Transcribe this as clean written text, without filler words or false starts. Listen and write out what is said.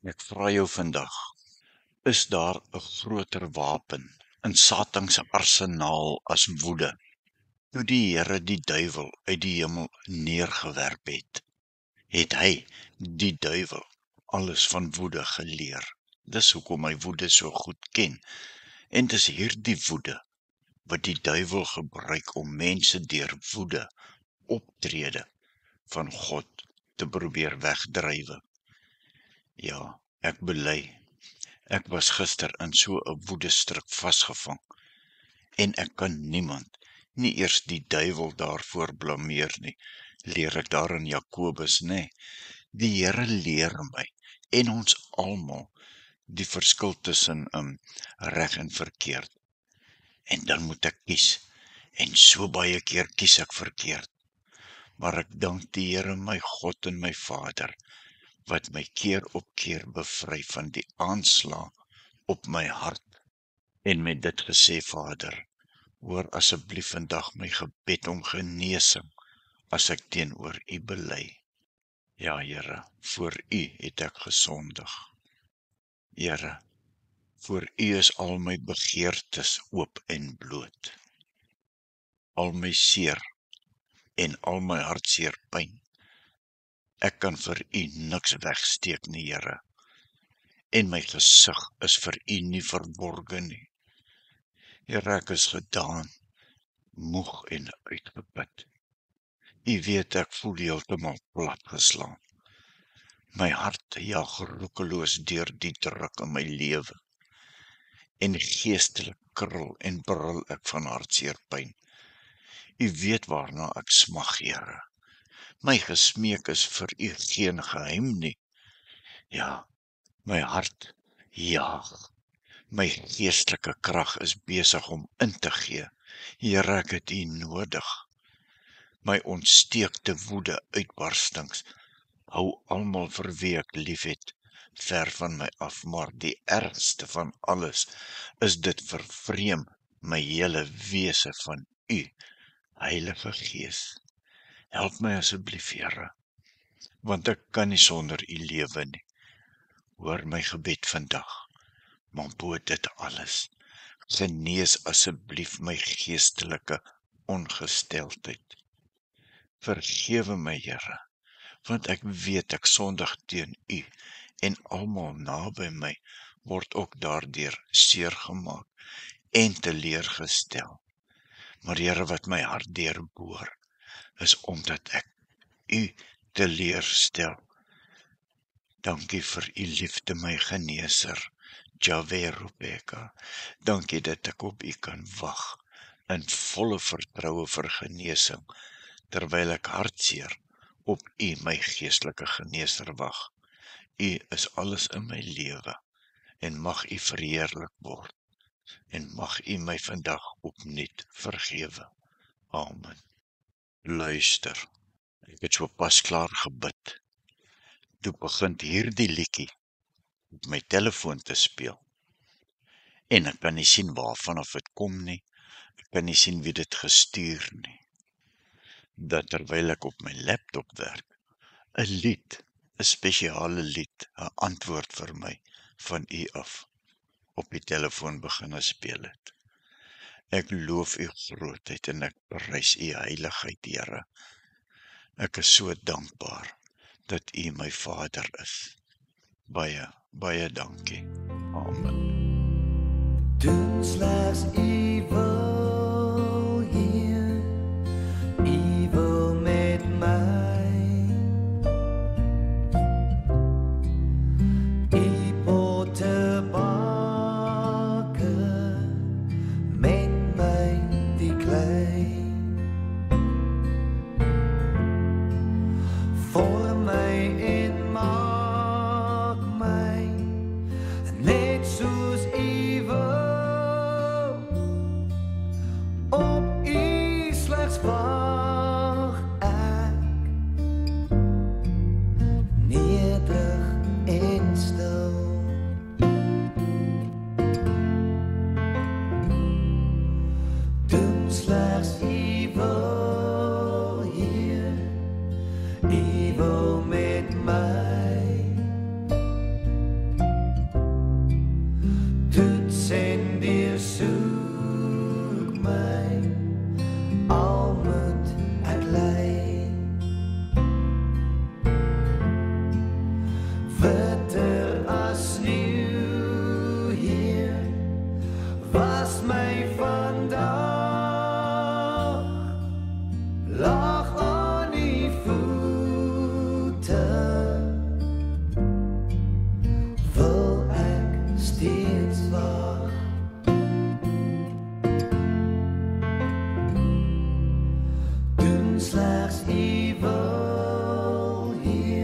Ek vra jou vandag, is daar 'n groter wapen in Satan se arsenaal as woede? Toe die Here die duiwel uit die hemel neergewerp het hy, die duiwel, alles van woede geleer. Dis hoekom hy woede so goed ken. En dis hierdie woede wat die duiwel gebruik om mense deur woede, optrede van God te probeer wegdrywe. Ja, ek bely, ek was gister in so 'n woedestrik vasgevang, en ek kan niemand, nie eers die duiwel daarvoor blameer nie, leer ek daar in Jakobus, nee. Die Here leer my, en ons almal, die verskil tussen reg en verkeerd. En dan moet ek kies, en so baie keer kies ek verkeerd. Maar ek dank die Here, my God en my Vader, wat my keer op keer bevry van die aanslag op my hart. En met dit gesê, Vader, hoor asseblief vandag my gebed om genesing, as ek teenoor U bely. Ja, Here, voor U het ek gesondig. Here, voor U is al my begeertes oop en bloot. Al my seer en al my hartseer pyn. Ek kan vir U niks wegsteek nie, Here. En my gesig is vir U nie verborge nie. Here, ek is gedaan, moeg en uitgeput. U weet ek voel heeltemal platgeslaan. My hart jaag roekeloos deur die druk in my lewe. En geestelik krul en brul ek van hartseer pyn. U weet waarna ek smag, Here. My gesmeek is vir U geen geheim nie. Ja, my hart jaag. My geestelike krag is besig om in te gee. Here, ek het U nodig. My ontsteekte woede uitbarstings hou almal vir wie ek liefhet ver van my af, maar die ergste van alles is dit vervreem my hele wese van U, Heilige Gees. Help my asseblief, Here, want ek kan nie sonder U lewe nie. Hoor my gebed vandag, maar bo dit alles, genees asseblief my geestelike ongesteldheid. Vergewe my, Here, want ek weet ek sondig teen U, en almal naby my word ook daardeur seer gemaak en teleurgestel. Maar Here, wat my hart deurboor, is omdat ek U teleurstel. Dankie vir U liefde, my geneeser, Jahwe Rebeka. Dankie dat ek op U kan wag, in volle vertroue vir genesing, terwyl ek hartseer op U, my geestelike geneeser, wag. U is alles in my lewe, en mag U verheerlik word, en mag U my vandag opnuut vergewe. Amen. Luister, ek het so pas klaar gebid. Toe begin hierdie liedjie op my telefoon te speel. En ek kan nie sien waarvan of dit kom nie. Ek kan nie sien wie dit gestuur nie. Dat terwyl ek op my laptop werk, 'n lied, 'n spesiale lied, 'n antwoord vir my van U af, op die telefoon begin speel het. Ek loof U grootheid en ek prys U heiligheid, Here. Ek is so dankbaar dat U my Vader is. Baie, baie dankie. Amen. Doen slegs evil hier, evil met my. Evil te baken met my die klei. Vorm my en maak my net soos U wil. Op U slegs wag ek, nederig en stil. Doen slegs evil hier, evil hier